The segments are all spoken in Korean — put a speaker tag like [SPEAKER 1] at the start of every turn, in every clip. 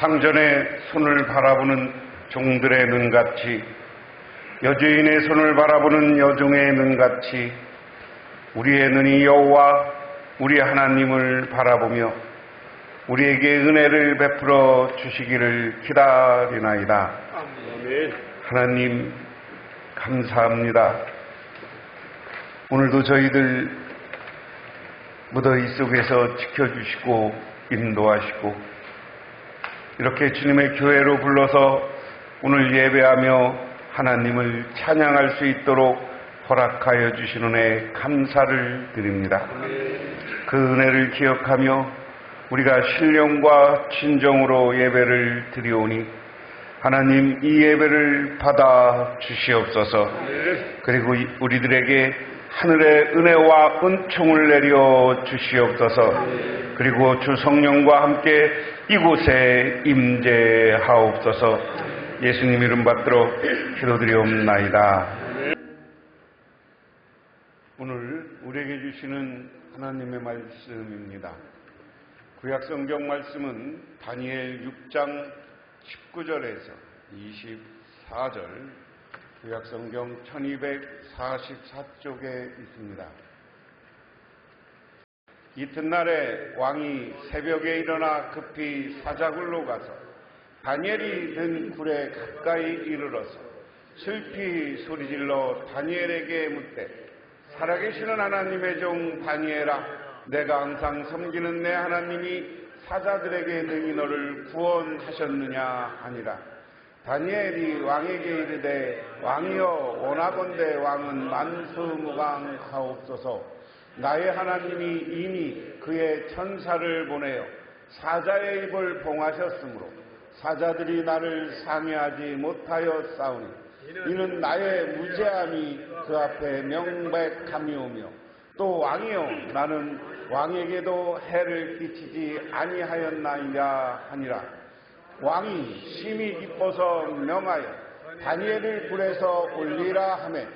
[SPEAKER 1] 상전의 손을 바라보는 종들의 눈같이, 여주인의 손을 바라보는 여종의 눈같이 우리의 눈이 여호와 우리 하나님을 바라보며 우리에게 은혜를 베풀어 주시기를 기다리나이다.
[SPEAKER 2] 아멘.
[SPEAKER 1] 하나님 감사합니다. 오늘도 저희들 무더위 속에서 지켜주시고 인도하시고 이렇게 주님의 교회로 불러서 오늘 예배하며 하나님을 찬양할 수 있도록 허락하여 주신 은혜에 감사를 드립니다. 그 은혜를 기억하며 우리가 신령과 진정으로 예배를 드리오니 하나님 이 예배를 받아 주시옵소서. 그리고 우리들에게 하늘의 은혜와 은총을 내려 주시옵소서. 그리고 주 성령과 함께 이곳에 임재하옵소서. 예수님 이름 받들어 기도드리옵나이다. 오늘 우리에게 주시는 하나님의 말씀입니다. 구약성경 말씀은 다니엘 6장 19절에서 24절, 구약성경 1244쪽에 있습니다. 이튿날에 왕이 새벽에 일어나 급히 사자굴로 가서 다니엘이 든 굴에 가까이 이르러서 슬피 소리질러 다니엘에게 묻되, 살아계시는 하나님의 종 다니엘아, 내가 항상 섬기는 내 하나님이 사자들에게 능히 너를 구원하셨느냐 하니라. 다니엘이 왕에게 이르되, 왕이여 원하건대 왕은 만수무강하옵소서. 나의 하나님이 이미 그의 천사를 보내어 사자의 입을 봉하셨으므로 사자들이 나를 상해하지 못하여 싸우니 이는 나의 무죄함이 그 앞에 명백함이오며, 또 왕이여 나는 왕에게도 해를 끼치지 아니하였나이냐 하니라. 왕이 심히 기뻐서 명하여 다니엘을 굴에서 올리라 하매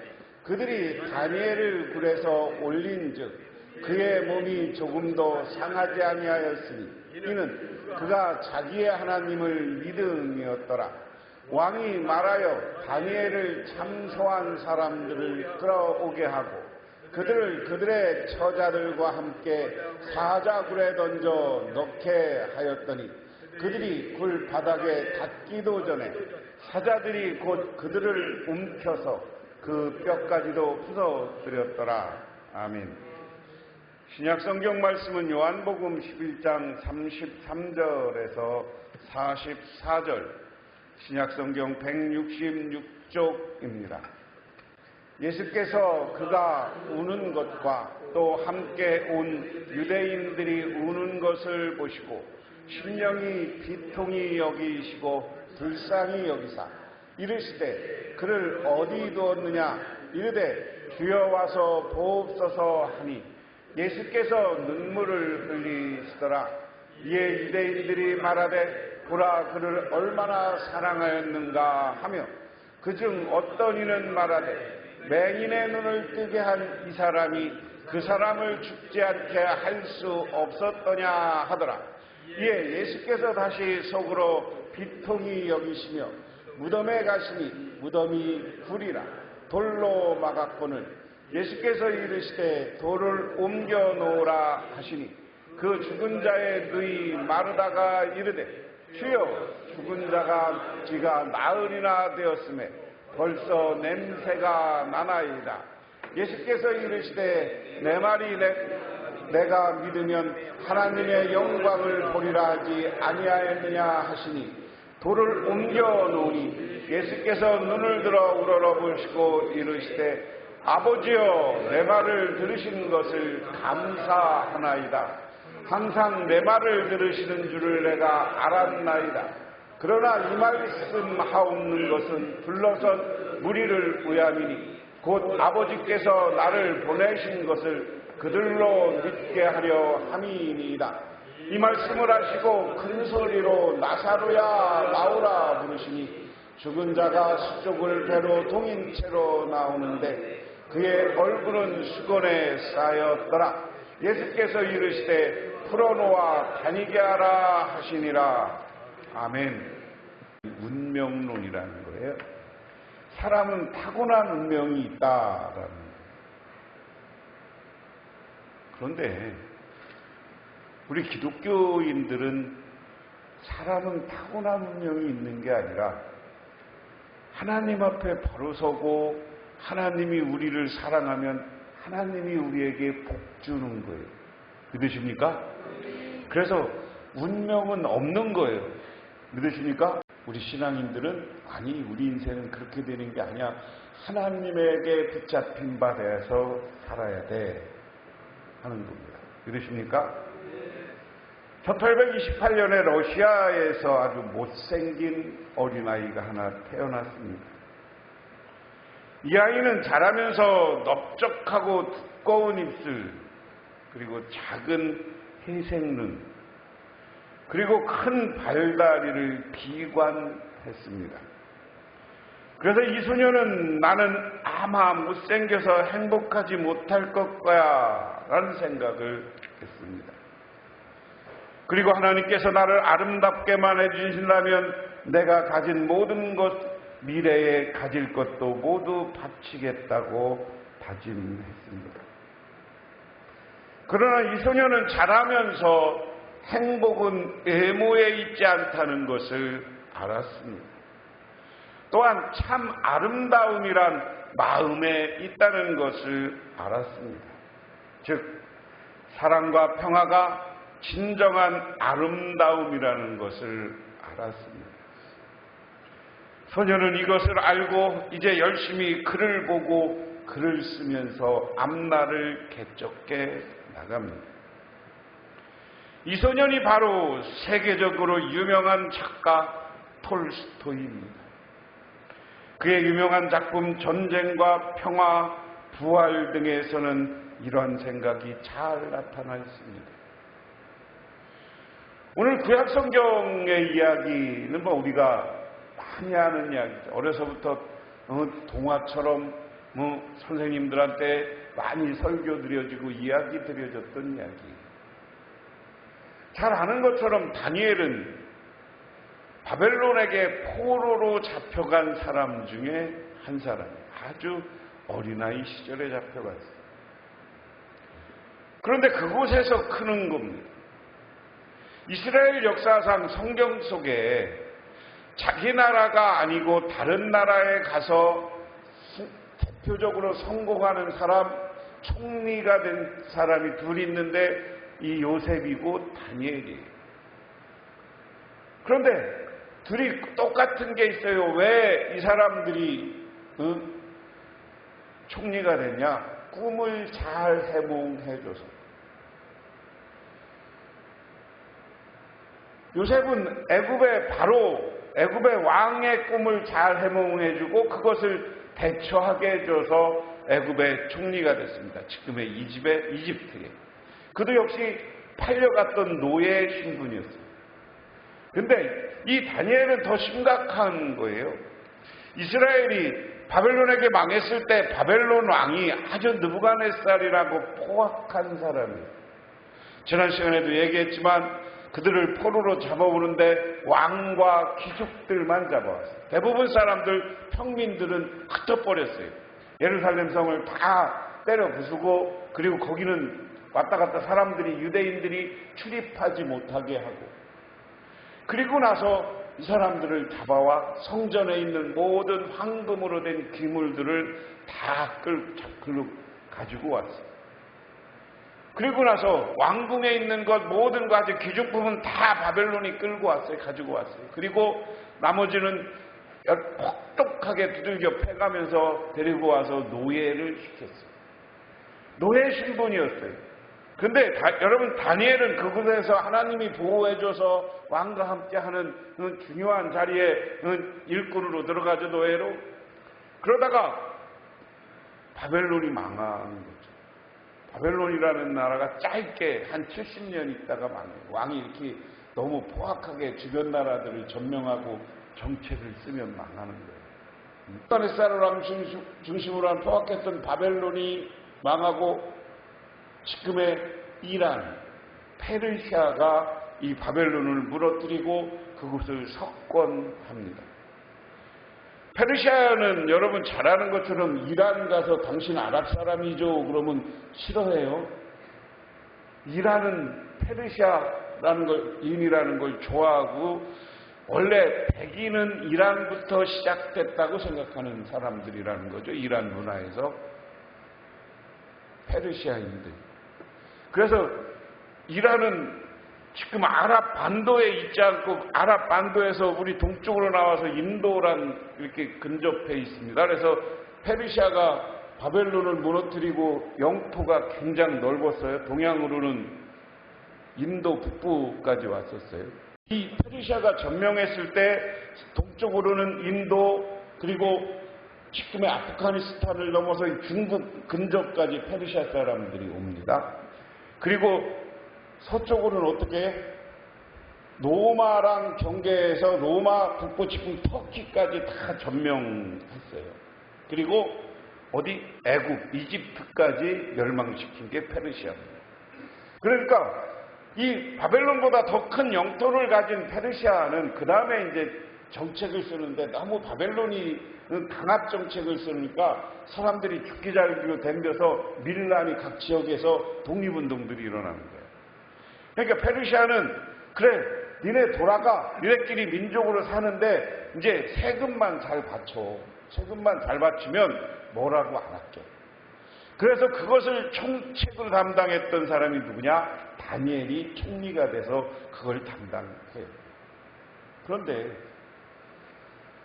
[SPEAKER 1] 그들이 다니엘을 굴에서 올린즉 그의 몸이 조금도 상하지 아니하였으니 이는 그가 자기의 하나님을 믿음이었더라. 왕이 말하여 다니엘을 참소한 사람들을 끌어오게 하고 그들을 그들의 처자들과 함께 사자굴에 던져 넣게 하였더니 그들이 굴 바닥에 닿기도 전에 사자들이 곧 그들을 움켜서 그 뼈까지도 부서뜨렸더라. 아멘. 신약성경 말씀은 요한복음 11장 33절에서 44절, 신약성경 166쪽입니다. 예수께서 그가 우는 것과 또 함께 온 유대인들이 우는 것을 보시고 심령이 비통히 여기시고 불쌍히 여기사 이르시되 그를 어디 두었느냐 이르되 주여 와서 보옵소서 하니 예수께서 눈물을 흘리시더라. 이에 유대인들이 말하되 보라 그를 얼마나 사랑하였는가 하며 그중 어떤 이는 말하되 맹인의 눈을 뜨게 한 이 사람이 그 사람을 죽지 않게 할 수 없었더냐 하더라. 이에 예수께서 다시 속으로 비통히 여기시며 무덤에 가시니 무덤이 굴이라 돌로 막았거늘 예수께서 이르시되 돌을 옮겨 놓으라 하시니 그 죽은 자의 누이 마르다가 이르되 주여 죽은 자가 지가 나흘이나 되었음에 벌써 냄새가 나나이다. 예수께서 이르시되 내 말이 내가 믿으면 하나님의 영광을 보리라 하지 아니하였느냐 하시니 돌을 옮겨 놓으니 예수께서 눈을 들어 우러러보시고 이르시되 아버지여 내 말을 들으신 것을 감사하나이다. 항상 내 말을 들으시는 줄을 내가 알았나이다. 그러나 이 말씀 하옵는 것은 불러선 무리를 위함이니 곧 아버지께서 나를 보내신 것을 그들로 믿게 하려 함이니이다. 이 말씀을 하시고 큰 소리로 나사로야 나오라 부르시니 죽은 자가 수족을 배로 동인 채로 나오는데 그의 얼굴은 수건에 쌓였더라. 예수께서 이르시되 풀어놓아 다니게 하라 하시니라. 아멘. 운명론이라는 거예요. 사람은 타고난 운명이 있다라는 거예요. 그런데 우리 기독교인들은 사람은 타고난 운명이 있는 게 아니라 하나님 앞에 바로 서고 하나님이 우리를 사랑하면 하나님이 우리에게 복 주는 거예요. 믿으십니까? 그래서 운명은 없는 거예요. 믿으십니까? 우리 신앙인들은 아니 우리 인생은 그렇게 되는 게 아니야. 하나님에게 붙잡힌 바 되어서 살아야 돼 하는 겁니다. 믿으십니까? 1828년에 러시아에서 아주 못생긴 어린아이가 하나 태어났습니다. 이 아이는 자라면서 넓적하고 두꺼운 입술, 그리고 작은 회색눈, 그리고 큰 발다리를 비관했습니다. 그래서 이 소녀는 나는 아마 못생겨서 행복하지 못할 것 거야 라는 생각을 했습니다. 그리고 하나님께서 나를 아름답게만 해주신다면 내가 가진 모든 것, 미래에 가질 것도 모두 바치겠다고 다짐했습니다. 그러나 이 소녀는 자라면서 행복은 외모에 있지 않다는 것을 알았습니다. 또한 참 아름다움이란 마음에 있다는 것을 알았습니다. 즉 사랑과 평화가 진정한 아름다움이라는 것을 알았습니다. 소녀는 이것을 알고 이제 열심히 글을 보고 글을 쓰면서 앞날을 개척해 나갑니다. 이 소년이 바로 세계적으로 유명한 작가 톨스토이입니다. 그의 유명한 작품 전쟁과 평화, 부활 등에서는 이러한 생각이 잘 나타나 있습니다. 오늘 구약 성경의 이야기는 우리가 많이 아는 이야기죠. 어려서부터 동화처럼 선생님들한테 많이 설교 드려지고 이야기 드려졌던 이야기. 잘 아는 것처럼 다니엘은 바벨론에게 포로로 잡혀간 사람 중에 한 사람이에요. 아주 어린아이 시절에 잡혀갔어요. 그런데 그곳에서 크는 겁니다. 이스라엘 역사상 성경 속에 자기 나라가 아니고 다른 나라에 가서 대표적으로 성공하는 사람, 총리가 된 사람이 둘 있는데 이 요셉이고 다니엘이에요. 그런데 둘이 똑같은 게 있어요. 왜 이 사람들이 총리가 됐냐? 꿈을 잘 해몽해줘서. 요셉은 애굽의 왕의 꿈을 잘 해몽해주고 그것을 대처하게 해줘서 애굽의 총리가 됐습니다. 지금의 이집트에. 그도 역시 팔려갔던 노예 신분이었어요. 근데 이 다니엘은 더 심각한 거예요. 이스라엘이 바벨론에게 망했을 때 바벨론 왕이 아주 느부갓네살이라고 포악한 사람이에요. 지난 시간에도 얘기했지만 그들을 포로로 잡아오는데 왕과 귀족들만 잡아왔어요. 대부분 사람들, 평민들은 흩어버렸어요. 예루살렘 성을 다 때려 부수고, 그리고 거기는 왔다 갔다 사람들이, 유대인들이 출입하지 못하게 하고, 그리고 나서 이 사람들을 잡아와 성전에 있는 모든 황금으로 된 기물들을 다 끌고 가지고 왔어요. 그리고 나서 왕궁에 있는 것 모든 거 아주 귀족품은 다 바벨론이 끌고 왔어요. 가지고 왔어요. 그리고 나머지는 혹독하게 두들겨 패가면서 데리고 와서 노예를 시켰어요. 노예 신분이었어요. 근데 여러분, 다니엘은 그곳에서 하나님이 보호해줘서 왕과 함께 하는 중요한 자리에 일꾼으로 들어가죠, 노예로. 그러다가 바벨론이 망하는 거죠. 바벨론이라는 나라가 짧게 한 70년 있다가 망해요. 왕이 이렇게 너무 포악하게 주변 나라들을 점령하고 정책을 쓰면 망하는 거예요. 느부갓네살을 중심으로 한 포악했던 바벨론이 망하고 지금의 이란, 페르시아가 이 바벨론을 무너뜨리고 그곳을 석권합니다. 페르시아는 여러분 잘 아는 것처럼 이란 가서 당신 아랍 사람이죠 그러면 싫어해요. 이란은 페르시아라는 걸, 인이라는 걸 좋아하고 원래 백인은 이란부터 시작됐다고 생각하는 사람들이라는 거죠. 이란 문화에서 페르시아인들. 그래서 이란은 지금 아랍 반도에 있지 않고 아랍 반도에서 우리 동쪽으로 나와서 인도랑 이렇게 근접해 있습니다. 그래서 페르시아가 바벨론을 무너뜨리고 영토가 굉장히 넓었어요. 동양으로는 인도 북부까지 왔었어요. 이 페르시아가 점령했을 때 동쪽으로는 인도 그리고 지금의 아프가니스탄을 넘어서 중국 근접까지 페르시아 사람들이 옵니다. 그리고 서쪽으로는 어떻게 로마랑 경계해서 로마 북부 지금 터키까지 다 점령했어요. 그리고 어디 애굽, 이집트까지 멸망시킨 게 페르시아입니다. 그러니까 이 바벨론보다 더 큰 영토를 가진 페르시아는 그 다음에 이제 정책을 쓰는데 너무 바벨론이 강압 정책을 쓰니까 사람들이 죽기 살기로 덤벼서 밀란이 각 지역에서 독립운동들이 일어나는 거예요. 그러니까 페르시아는 그래 니네 돌아가 니네끼리 민족으로 사는데 이제 세금만 잘 바쳐. 세금만 잘 바치면 뭐라고 안 할게. 그래서 그것을 총책을 담당했던 사람이 누구냐? 다니엘이 총리가 돼서 그걸 담당해요. 그런데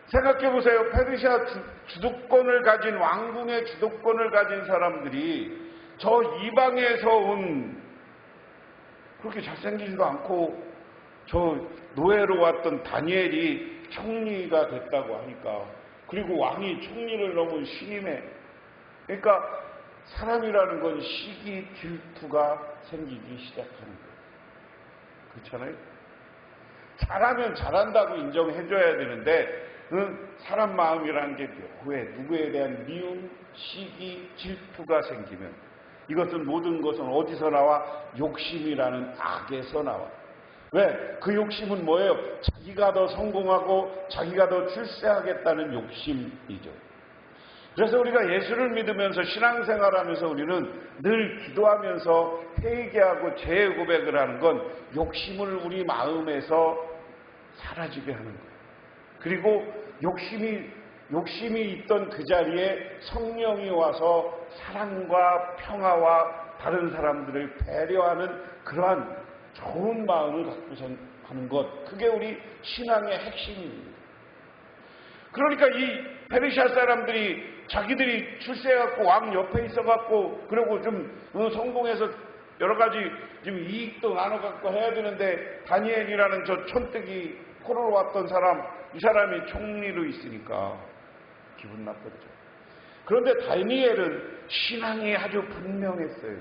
[SPEAKER 1] 생각해보세요. 페르시아 주도권을 가진 왕궁의 주도권을 가진 사람들이 저 이방에서 온 그렇게 잘생기지도 않고 저 노예로 왔던 다니엘이 총리가 됐다고 하니까 그리고 왕이 총리를 너무 신임해. 그러니까 사람이라는 건 시기 질투가 생기기 시작하는 거예요. 그렇잖아요? 잘하면 잘한다고 인정해줘야 되는데 사람 마음이라는 게 왜 누구에 대한 미움, 시기, 질투가 생기면 이것은 모든 것은 어디서 나와? 욕심이라는 악에서 나와. 왜? 그 욕심은 뭐예요? 자기가 더 성공하고 자기가 더 출세하겠다는 욕심이죠. 그래서 우리가 예수를 믿으면서 신앙생활하면서 우리는 늘 기도하면서 회개하고 죄 고백을 하는 건 욕심을 우리 마음에서 사라지게 하는 거예요. 그리고 욕심이 있던 그 자리에 성령이 와서 사랑과 평화와 다른 사람들을 배려하는 그러한 좋은 마음을 갖고서 하는 것, 그게 우리 신앙의 핵심입니다. 그러니까 이 페르시아 사람들이 자기들이 출세해갖고 왕 옆에 있어갖고 그리고 좀 성공해서 여러 가지 좀 이익도 나눠갖고 해야 되는데 다니엘이라는 저 촌뜨기 포로로 왔던 사람, 이 사람이 총리로 있으니까 기분 나빴죠. 그런데 다니엘은 신앙이 아주 분명했어요.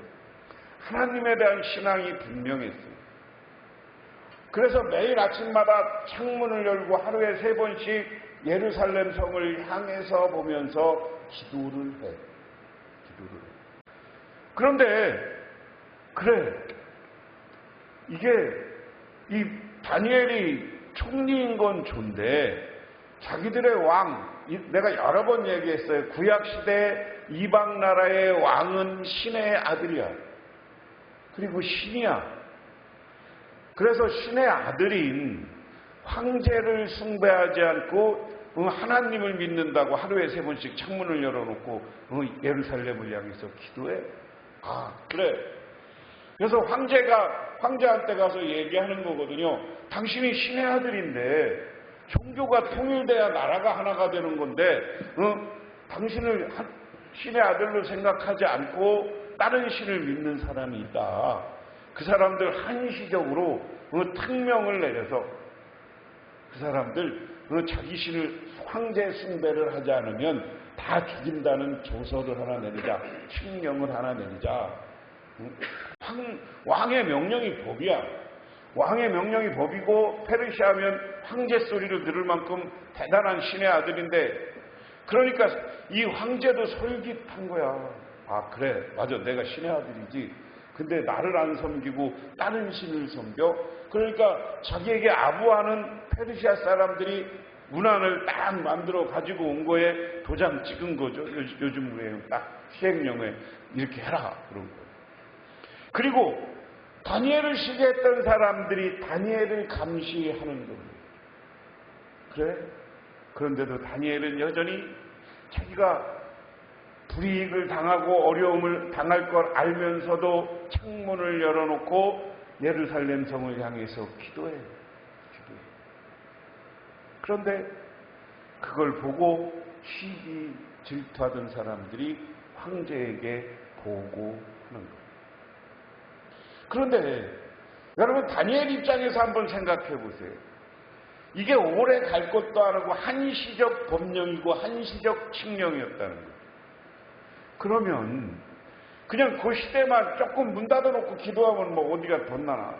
[SPEAKER 1] 하나님에 대한 신앙이 분명했어요. 그래서 매일 아침마다 창문을 열고 하루에 3번씩 예루살렘 성을 향해서 보면서 기도를 해. 그런데 그래 이게 이 다니엘이 총리인 건 좋은데 자기들의 왕, 내가 여러 번 얘기했어요. 구약시대 이방 나라의 왕은 신의 아들이야. 그리고 신이야. 그래서 신의 아들인 황제를 숭배하지 않고 하나님을 믿는다고 하루에 3번씩 창문을 열어놓고 예루살렘을 향해서 기도해. 아 그래. 그래서 황제한테 가서 얘기하는 거거든요. 당신이 신의 아들인데 종교가 통일돼야 나라가 하나가 되는 건데 당신을 신의 아들로 생각하지 않고 다른 신을 믿는 사람이 있다. 그 사람들 한시적으로 특명을 내려서 그 사람들 자기 신을 황제 숭배를 하지 않으면 다 죽인다는 조서를 하나 내리자. 칙령을 하나 내리자. 왕의 명령이 법이야. 왕의 명령이 법이고 페르시아면 황제 소리를 들을 만큼 대단한 신의 아들인데 그러니까 이 황제도 솔깃한 거야. 아 그래 맞아 내가 신의 아들이지. 근데 나를 안 섬기고 다른 신을 섬겨? 그러니까 자기에게 아부하는 페르시아 사람들이 문안을 딱 만들어 가지고 온 거에 도장 찍은 거죠. 요즘 왜 딱 시행령에 이렇게 해라 그런 거예요. 그리고 다니엘을 시기했던 사람들이 다니엘을 감시하는 겁니다. 그래? 그런데도 다니엘은 여전히 자기가 불이익을 당하고 어려움을 당할 걸 알면서도 창문을 열어놓고 예루살렘 성을 향해서 기도해요. 그런데 그걸 보고 시기 질투하던 사람들이 황제에게 보고하는 거예요. 그런데 여러분 다니엘 입장에서 한번 생각해 보세요. 이게 오래 갈 것도 아니고 한시적 법령이고 한시적 칙령이었다는 거예요. 그러면 그냥 그 시대만 조금 문 닫아놓고 기도하면 뭐 어디가 덧나나?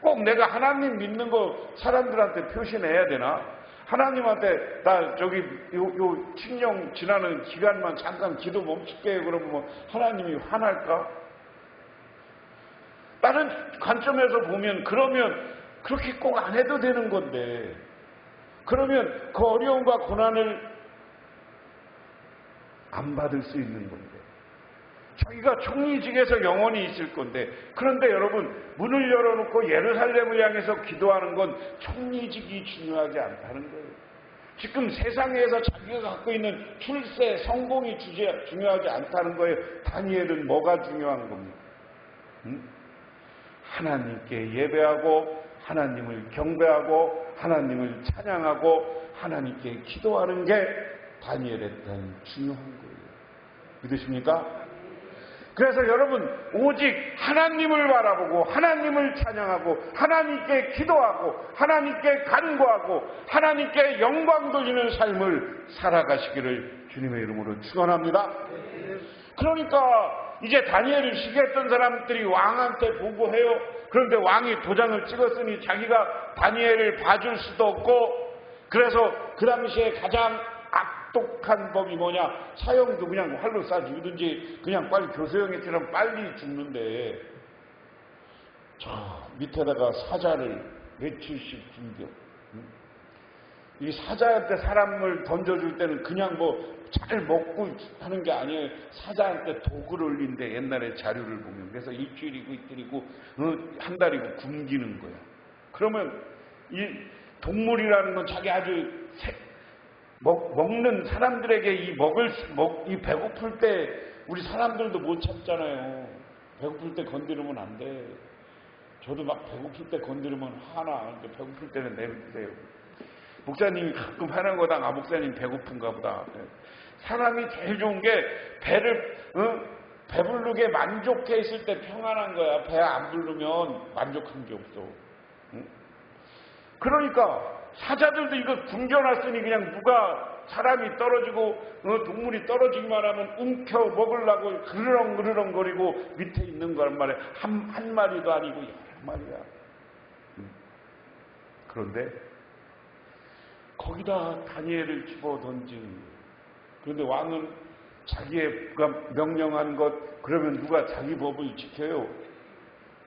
[SPEAKER 1] 꼭 내가 하나님 믿는 거 사람들한테 표시내야 되나? 하나님한테 나 저기 요 칙령 지나는 기간만 잠깐 기도 멈출게 그러면 뭐 하나님이 화날까? 다른 관점에서 보면 그러면 그렇게 꼭 안 해도 되는 건데 그러면 그 어려움과 고난을 안 받을 수 있는 건데 자기가 총리직에서 영원히 있을 건데 그런데 여러분 문을 열어놓고 예루살렘을 향해서 기도하는 건 총리직이 중요하지 않다는 거예요. 지금 세상에서 자기가 갖고 있는 출세, 성공이 중요하지 않다는 거예요. 다니엘은 뭐가 중요한 겁니까? 하나님께 예배하고 하나님을 경배하고 하나님을 찬양하고 하나님께 기도하는 게 다니엘에 대한 중요한 거예요. 믿으십니까? 그래서 여러분 오직 하나님을 바라보고 하나님을 찬양하고 하나님께 기도하고 하나님께 간구하고 하나님께 영광 돌리는 삶을 살아가시기를 주님의 이름으로 축원합니다. 그러니까 이제 다니엘을 시기했던 사람들이 왕한테 보고해요. 그런데 왕이 도장을 찍었으니 자기가 다니엘을 봐줄 수도 없고 그래서 그 당시에 가장 악독한 법이 뭐냐? 사형도 그냥 활로 쏴 죽이든지 그냥 빨리 교수형처럼 빨리 죽는데 저 밑에다가 사자를 며칠씩 죽여. 이 사자한테 사람을 던져줄 때는 그냥 뭐 잘 먹고 하는 게 아니에요. 사자한테 독을 올린대. 옛날에 자료를 보면. 그래서 일주일이고 이틀이고 한 달이고 굶기는 거야. 그러면 이 동물이라는 건 자기 아주 먹는 사람들에게 이 배고플 때 우리 사람들도 못 참잖아요. 배고플 때 건드리면 안 돼. 저도 막 배고플 때 건드리면 화나. 근데 배고플 때는 내주세요. 목사님이 가끔 화난 거다. 아, 목사님 배고픈가 보다. 사람이 제일 좋은 게 배부르게 만족해 있을 때 평안한 거야. 배 안 부르면 만족한 게 없어. 그러니까 사자들도 이거 굶겨놨으니 그냥 누가 사람이 떨어지고 동물이 떨어지기만 하면 움켜 먹으려고 그르렁그르렁거리고 밑에 있는 거란 말이야. 한 마리도 아니고 여러 마리야. 그런데 거기다 다니엘을 집어 던진 거예요. 그런데 왕은 자기가 명령한 것 그러면 누가 자기 법을 지켜요?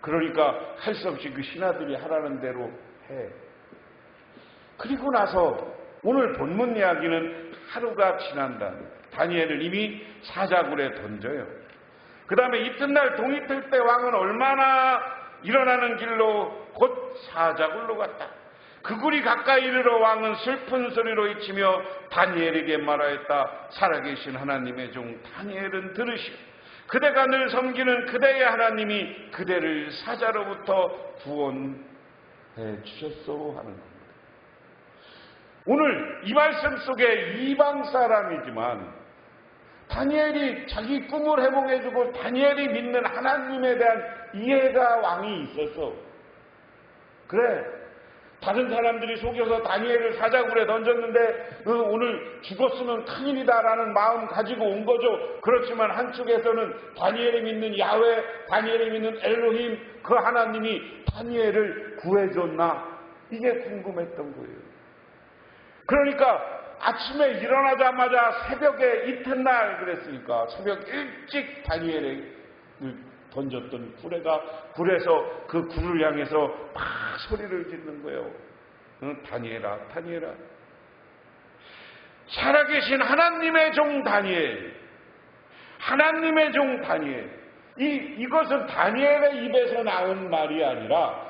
[SPEAKER 1] 그러니까 할 수 없이 그 신하들이 하라는 대로 해. 그리고 나서 오늘 본문 이야기는 하루가 지난다. 다니엘을 이미 사자굴에 던져요. 그 다음에 이튿날 동이 틀 때 왕은 얼마나 일어나는 길로 곧 사자굴로 갔다. 그 굴이 가까이 이르러 왕은 슬픈 소리로 외치며 다니엘에게 말하였다. 살아계신 하나님의 종 다니엘은 들으시오. 그대가 늘 섬기는 그대의 하나님이 그대를 사자로부터 구원해 주셨소 하는 겁니다. 오늘 이 말씀 속에 이방 사람이지만 다니엘이 자기 꿈을 해몽해주고 다니엘이 믿는 하나님에 대한 이해가 왕이 있어서 그래 다른 사람들이 속여서 다니엘을 사자굴에 던졌는데 오늘 죽었으면 큰일이다라는 마음 가지고 온 거죠. 그렇지만 한쪽에서는 다니엘이 믿는 야훼, 다니엘이 믿는 엘로힘 그 하나님이 다니엘을 구해줬나 이게 궁금했던 거예요. 그러니까 아침에 일어나자마자 새벽에 이튿날 그랬으니까 새벽 일찍 다니엘을 던졌던 굴에서 그 굴을 향해서 막 소리를 짓는 거예요. 다니엘아, 다니엘아. 살아계신 하나님의 종 다니엘, 하나님의 종 다니엘. 이것은 다니엘의 입에서 나온 말이 아니라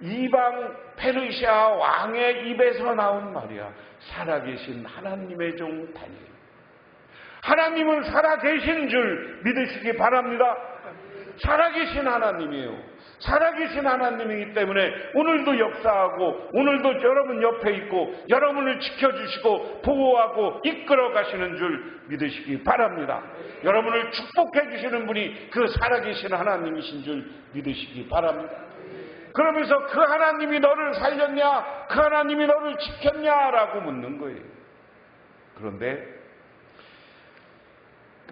[SPEAKER 1] 이방 페르시아 왕의 입에서 나온 말이야. 살아계신 하나님의 종 다니엘. 하나님은 살아계신 줄 믿으시기 바랍니다. 살아계신 하나님이에요. 살아계신 하나님이기 때문에 오늘도 역사하고 오늘도 여러분 옆에 있고 여러분을 지켜주시고 보호하고 이끌어 가시는 줄 믿으시기 바랍니다. 여러분을 축복해 주시는 분이 그 살아계신 하나님이신 줄 믿으시기 바랍니다. 그러면서 그 하나님이 너를 살렸냐? 그 하나님이 너를 지켰냐라고 묻는 거예요. 그런데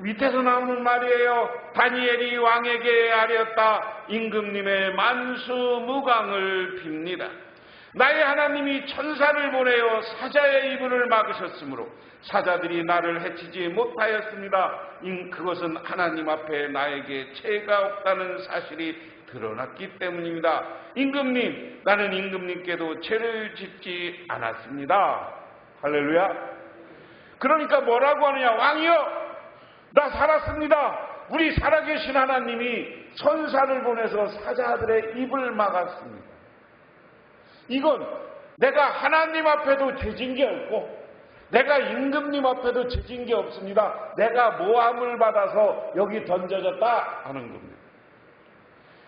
[SPEAKER 1] 밑에서 나오는 말이에요. 다니엘이 왕에게 아뢰었다. 임금님의 만수무강을 빕니다. 나의 하나님이 천사를 보내어 사자의 이불을 막으셨으므로 사자들이 나를 해치지 못하였습니다. 그것은 하나님 앞에 나에게 죄가 없다는 사실이 드러났기 때문입니다. 임금님, 나는 임금님께도 죄를 짓지 않았습니다. 할렐루야. 그러니까 뭐라고 하느냐? 왕이여, 나 살았습니다. 우리 살아계신 하나님이 천사를 보내서 사자들의 입을 막았습니다. 이건 내가 하나님 앞에도 죄진 게 없고 내가 임금님 앞에도 죄진 게 없습니다. 내가 모함을 받아서 여기 던져졌다 하는 겁니다.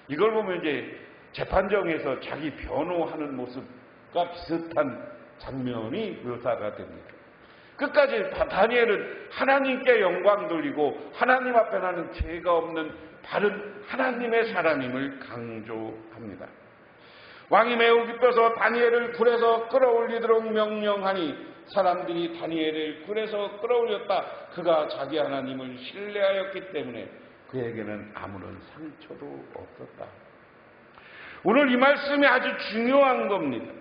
[SPEAKER 1] 이걸 보면 이제 재판정에서 자기 변호하는 모습과 비슷한 장면이 묘사가 됩니다. 끝까지 다니엘은 하나님께 영광 돌리고 하나님 앞에 나는 죄가 없는 바른 하나님의 사람임을 강조합니다. 왕이 매우 기뻐서 다니엘을 굴에서 끌어올리도록 명령하니 사람들이 다니엘을 굴에서 끌어올렸다. 그가 자기 하나님을 신뢰하였기 때문에 그에게는 아무런 상처도 없었다. 오늘 이 말씀이 아주 중요한 겁니다.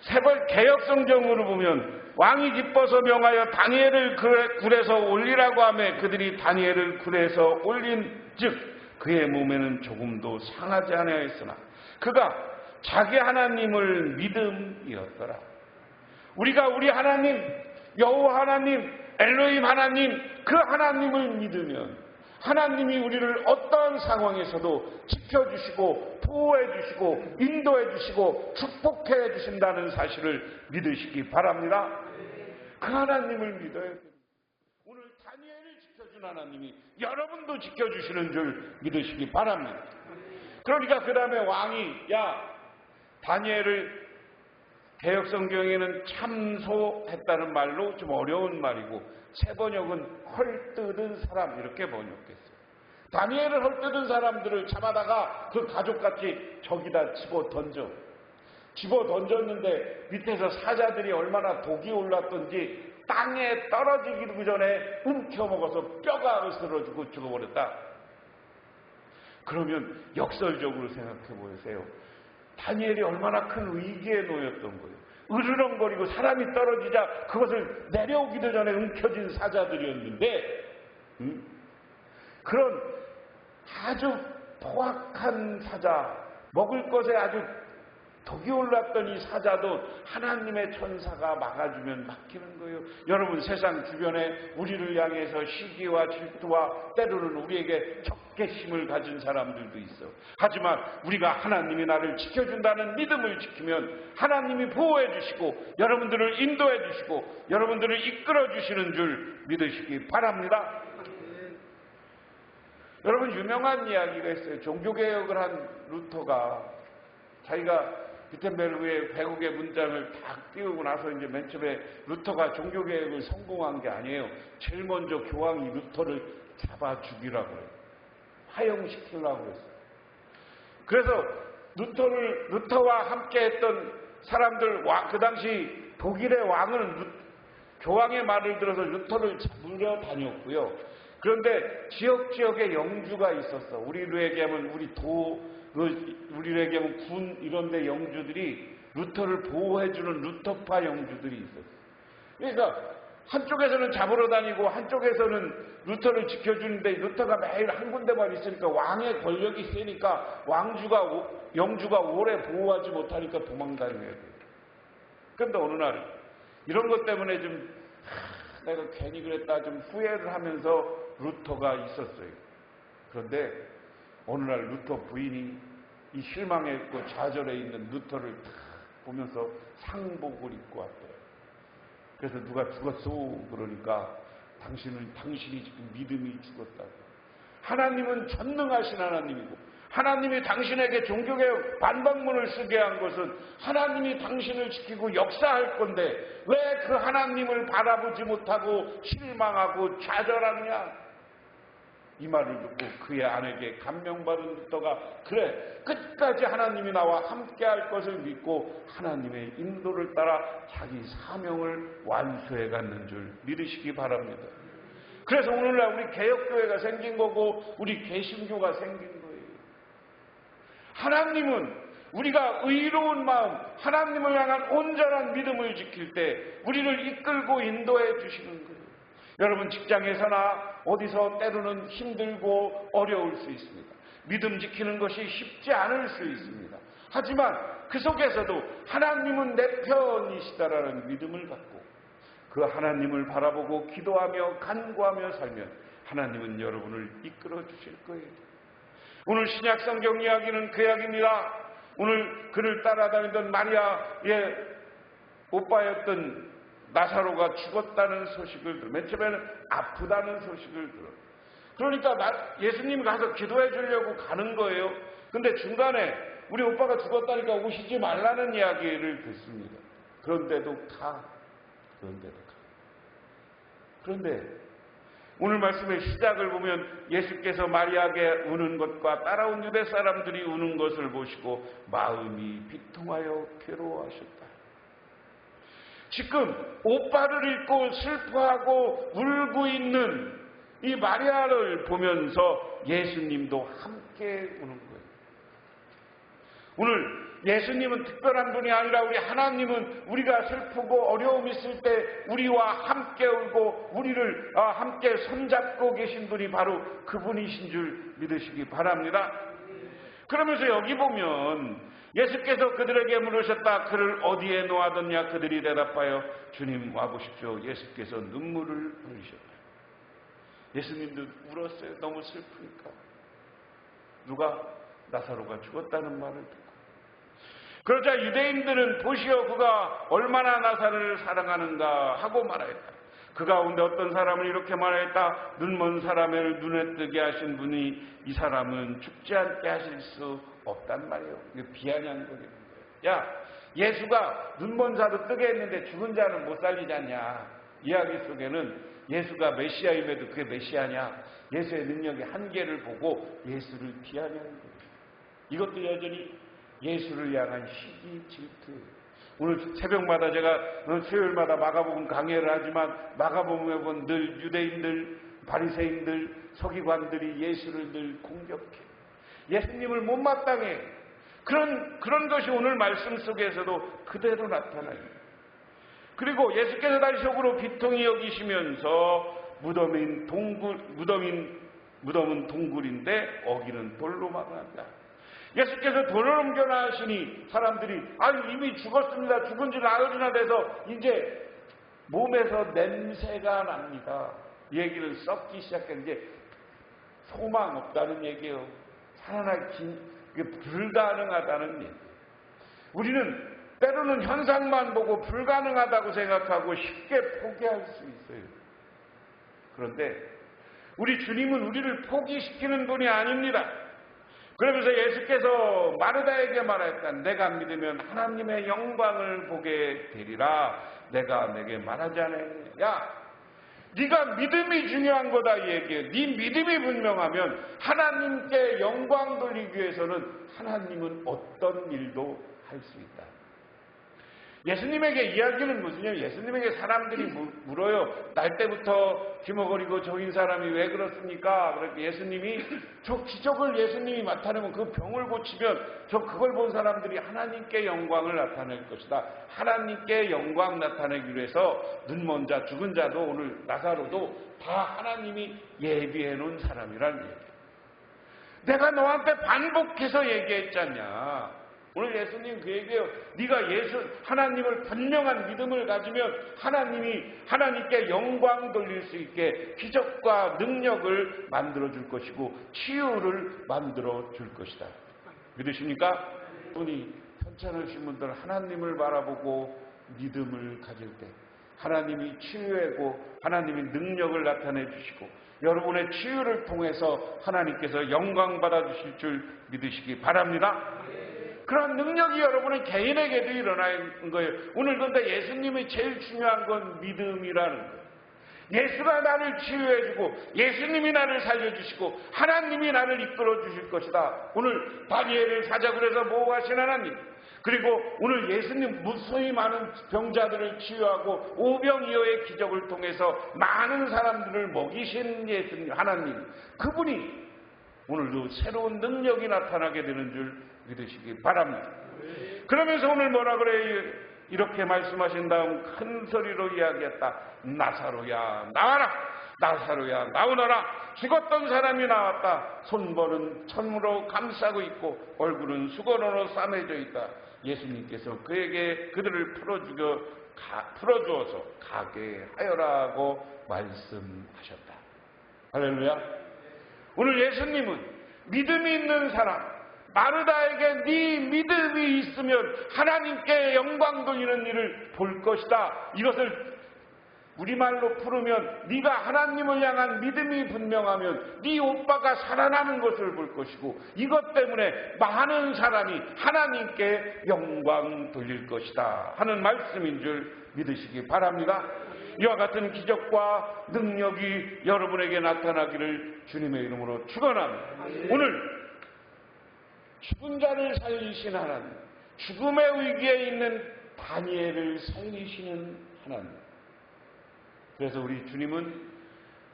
[SPEAKER 1] 세벌 개역성경으로 보면 왕이 기뻐서 명하여 다니엘을 굴에서 올리라고 하며 그들이 다니엘을 굴에서 올린 즉 그의 몸에는 조금도 상하지 아니하였으나 그가 자기 하나님을 믿음이었더라. 우리가 우리 하나님, 여호와 하나님, 엘로힘 하나님, 그 하나님을 믿으면 하나님이 우리를 어떠한 상황에서도 지켜주시고 보호해주시고 인도해주시고 축복해주신다는 사실을 믿으시기 바랍니다. 그 하나님을 믿어야 됩니다. 오늘 다니엘을 지켜준 하나님이 여러분도 지켜주시는 줄 믿으시기 바랍니다. 그러니까 그 다음에 왕이 다니엘을 개역성경에는 참소했다는 말로 좀 어려운 말이고 새 번역은 헐뜯은 사람 이렇게 번역했어요. 다니엘을 헐뜯은 사람들을 잡아다가 그 가족같이 저기다 집어 던졌는데 밑에서 사자들이 얼마나 독이 올랐던지 땅에 떨어지기 전에 움켜먹어서 뼈가 으스러지고 죽어버렸다. 그러면 역설적으로 생각해 보세요. 다니엘이 얼마나 큰 위기에 놓였던 거예요. 으르렁거리고 사람이 떨어지자 그것을 내려오기도 전에 움켜진 사자들이었는데 그런 아주 포악한 사자, 먹을 것에 아주 독이 올랐던 이 사자도 하나님의 천사가 막아주면 막히는 거예요. 여러분 세상 주변에 우리를 향해서 시기와 질투와 때로는 우리에게 적개심을 가진 사람들도 있어. 하지만 우리가 하나님이 나를 지켜준다는 믿음을 지키면 하나님이 보호해 주시고 여러분들을 인도해 주시고 여러분들을 이끌어 주시는 줄 믿으시기 바랍니다. 여러분 유명한 이야기가 있어요. 종교개혁을 한 루터가 자기가 비텐베르그의 배국의 문장을 다 띄우고 나서 이제 맨 처음에 루터가 종교개혁을 성공한 게 아니에요. 제일 먼저 교황이 루터를 잡아 죽이라고 해요. 화형시키려고 했어요. 그래서 루터와 함께 했던 사람들, 그 당시 독일의 왕은 교황의 말을 들어서 루터를 잡으려 다녔고요. 그런데 지역에 영주가 있었어. 우리로 얘기하면 우리로 얘기하면 군 이런 데 영주들이 루터를 보호해주는 루터파 영주들이 있었어. 그러니까 한쪽에서는 잡으러 다니고 한쪽에서는 루터를 지켜주는데 루터가 매일 한 군데만 있으니까 왕의 권력이 세니까 영주가 오래 보호하지 못하니까 도망다녀야 돼요. 그런데 어느 날 이런 것 때문에 좀 내가 괜히 그랬다 좀 후회를 하면서 루터가 있었어요. 그런데 어느 날 루터 부인이 이 실망했고 좌절해 있는 루터를 딱 보면서 상복을 입고 왔대요. 그래서 누가 죽었어? 그러니까 당신이 지금 믿음이 죽었다고. 하나님은 전능하신 하나님이고 하나님이 당신에게 종교개혁 반박문을 쓰게 한 것은 하나님이 당신을 지키고 역사할 건데 왜 그 하나님을 바라보지 못하고 실망하고 좌절하느냐? 이 말을 듣고 그의 아내에게 감명받은 루터가 그래 끝까지 하나님이 나와 함께할 것을 믿고 하나님의 인도를 따라 자기 사명을 완수해 갔는 줄 믿으시기 바랍니다. 그래서 오늘날 우리 개혁교회가 생긴 거고 우리 개신교가 생긴 거예요. 하나님은 우리가 의로운 마음, 하나님을 향한 온전한 믿음을 지킬 때 우리를 이끌고 인도해 주시는 거예요. 여러분 직장에서나 어디서 때로는 힘들고 어려울 수 있습니다. 믿음 지키는 것이 쉽지 않을 수 있습니다. 하지만 그 속에서도 하나님은 내 편이시다라는 믿음을 갖고 그 하나님을 바라보고 기도하며 간구하며 살면 하나님은 여러분을 이끌어 주실 거예요. 오늘 신약 성경 이야기는 그 이야기입니다. 오늘 그를 따라다니던 마리아의 오빠였던 나사로가 죽었다는 소식을 들어. 맨 처음에는 아프다는 소식을 들어. 그러니까 예수님 가서 기도해 주려고 가는 거예요. 근데 중간에 우리 오빠가 죽었다니까 오시지 말라는 이야기를 듣습니다. 그런데도 가. 그런데 오늘 말씀의 시작을 보면 예수께서 마리아에게 우는 것과 따라온 유대 사람들이 우는 것을 보시고 마음이 비통하여 괴로워하셨다. 지금 오빠를 잃고 슬퍼하고 울고 있는 이 마리아를 보면서 예수님도 함께 우는 거예요. 오늘 예수님은 특별한 분이 아니라 우리 하나님은 우리가 슬프고 어려움 있을 때 우리와 함께 울고 우리를 함께 손잡고 계신 분이 바로 그분이신 줄 믿으시기 바랍니다. 그러면서 여기 보면 예수께서 그들에게 물으셨다. 그를 어디에 놓아뒀냐? 그들이 대답하여 주님 와보십시오. 예수께서 눈물을 흘리셨다. 예수님도 울었어요. 너무 슬프니까. 누가? 나사로가 죽었다는 말을 듣고. 그러자 유대인들은 보시오 그가 얼마나 나사로를 사랑하는가 하고 말하였다. 그 가운데 어떤 사람은 이렇게 말하였다. 눈먼 사람을 눈에 뜨게 하신 분이 이 사람은 죽지 않게 하실 수 없단 말이에요. 이게 비아냥거리는 거예요. 야, 예수가 눈먼 자도 뜨게 했는데 죽은 자는 못 살리지 않냐. 이야기 속에는 예수가 메시아임에도 그게 메시아냐. 예수의 능력의 한계를 보고 예수를 비아냥거리는 거예요. 이것도 여전히 예수를 향한 시기 질투. 오늘 새벽마다 제가 수요일마다 마가복음 강해를 하지만 마가복음에 보면 늘 유대인들, 바리새인들, 서기관들이 예수를 늘 공격해. 예수님을 못마땅해. 그런 것이 오늘 말씀 속에서도 그대로 나타나요. 그리고 예수께서 다시 속으로 비통히 여기시면서 무덤은 동굴인데 어기는 돌로 막아낸다. 예수께서 돌을 옮겨나시니 사람들이 이미 죽었습니다. 죽은 지 나흘이나 돼서 이제 몸에서 냄새가 납니다. 이 얘기는 썩기 시작했는데 소망 없다는 얘기예요. 살아나기 불가능하다는 얘기. 우리는 때로는 현상만 보고 불가능하다고 생각하고 쉽게 포기할 수 있어요. 그런데 우리 주님은 우리를 포기시키는 분이 아닙니다. 그러면서 예수께서 마르다에게 말했다. 내가 믿으면 하나님의 영광을 보게 되리라. 내가 내게 말하지 않았느냐. 야, 네가 믿음이 중요한 거다 이 얘기예요. 네 믿음이 분명하면 하나님께 영광 돌리기 위해서는 하나님은 어떤 일도 할 수 있다. 예수님에게 이야기는 무슨요? 예수님에게 사람들이 물어요. 날 때부터 기머거리고 저인 사람이 왜 그렇습니까? 그렇게 예수님이 저 기적을 예수님이 나타내면 그 병을 고치면 저 그걸 본 사람들이 하나님께 영광을 나타낼 것이다. 하나님께 영광 나타내기 위해서 눈먼 자, 죽은 자도 오늘 나사로도 다 하나님이 예비해 놓은 사람이라는 얘기예요. 내가 너한테 반복해서 얘기했잖냐. 오늘 예수님 그 얘기예요. 네가 하나님을 분명한 믿음을 가지면 하나님께 영광 돌릴 수 있게 기적과 능력을 만들어 줄 것이고 치유를 만들어 줄 것이다. 믿으십니까? 분이 편찮으신 분들 하나님을 바라보고 믿음을 가질 때 하나님이 치유하고 하나님이 능력을 나타내 주시고 여러분의 치유를 통해서 하나님께서 영광 받아 주실 줄 믿으시기 바랍니다. 그런 능력이 여러분의 개인에게도 일어나는 거예요. 오늘 근데 예수님이 제일 중요한 건 믿음이라는 거예요. 예수가 나를 치유해주고 예수님이 나를 살려주시고 하나님이 나를 이끌어 주실 것이다. 오늘 다니엘을 사자굴 해서 보호하신 하나님, 그리고 오늘 예수님 무수히 많은 병자들을 치유하고 오병이어의 기적을 통해서 많은 사람들을 먹이신 예수님 하나님, 그분이 오늘도 새로운 능력이 나타나게 되는 줄 믿으시기 바랍니다. 그러면서 오늘 뭐라 그래요? 이렇게 말씀하신 다음 큰 소리로 이야기했다. 나사로야 나와라. 나사로야 나오너라. 죽었던 사람이 나왔다. 손벌은 천으로 감싸고 있고 얼굴은 수건으로 싸매져 있다. 예수님께서 그들을 풀어주어서 가게 하여라고 말씀하셨다. 할렐루야. 오늘 예수님은 믿음이 있는 사람, 마르다에게 네 믿음이 있으면 하나님께 영광 돌리는 일을 볼 것이다. 이것을 우리말로 풀으면 네가 하나님을 향한 믿음이 분명하면 네 오빠가 살아나는 것을 볼 것이고 이것 때문에 많은 사람이 하나님께 영광 돌릴 것이다 하는 말씀인 줄 믿으시기 바랍니다. 이와 같은 기적과 능력이 여러분에게 나타나기를 주님의 이름으로 축원합니다. 오늘 죽은 자를 살리신 하나님, 죽음의 위기에 있는 다니엘을 살리시는 하나님. 그래서 우리 주님은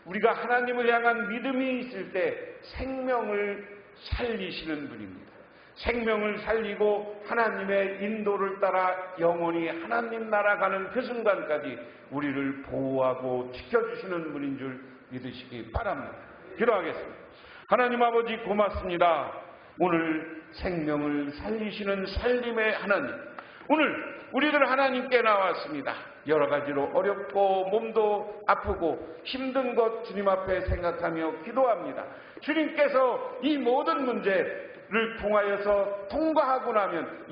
[SPEAKER 1] 우리가 하나님을 향한 믿음이 있을 때 생명을 살리시는 분입니다. 생명을 살리고 하나님의 인도를 따라 영원히 하나님 나라 가는 그 순간까지 우리를 보호하고 지켜주시는 분인 줄 믿으시기 바랍니다. 기도하겠습니다. 하나님 아버지 고맙습니다. 오늘 생명을 살리시는 살림의 하나님, 오늘 우리들 하나님께 나왔습니다. 여러 가지로 어렵고 몸도 아프고 힘든 것 주님 앞에 생각하며 기도합니다. 주님께서 이 모든 문제를 통하여서 통과하고 나면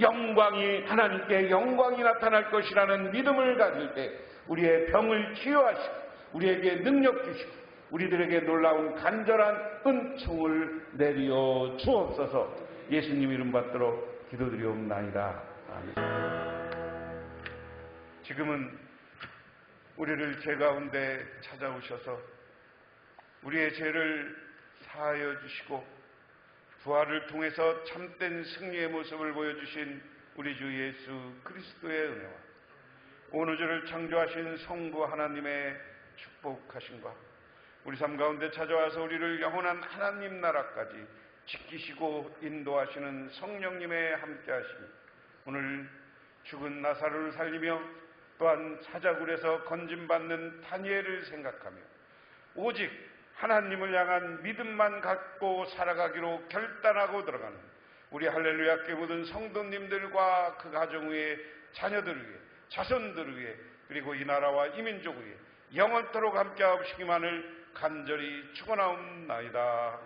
[SPEAKER 1] 하나님께 영광이 나타날 것이라는 믿음을 가질 때 우리의 병을 치유하시고 우리에게 능력 주시고 우리들에게 놀라운 간절한 은총을 내려 주옵소서. 예수님 이름 받들어 기도드리옵나이다. 아멘. 지금은 우리를 죄 가운데 찾아오셔서 우리의 죄를 사하여 주시고 부활을 통해서 참된 승리의 모습을 보여주신 우리 주 예수 그리스도의 은혜와 온 우주를 창조하신 성부 하나님의 축복하심과 우리 삶 가운데 찾아와서 우리를 영원한 하나님 나라까지 지키시고 인도하시는 성령님의 함께하심이 오늘 죽은 나사로를 살리며 또한 사자굴에서 건짐받는 다니엘을 생각하며 오직 하나님을 향한 믿음만 갖고 살아가기로 결단하고 들어가는 우리 할렐루야 교회 모든 성도님들과 그 가정 위에 자녀들 위에 자손들 위에 그리고 이 나라와 이 민족 위에 영원토록 함께하시기만을 간절히 축원하옵나이다.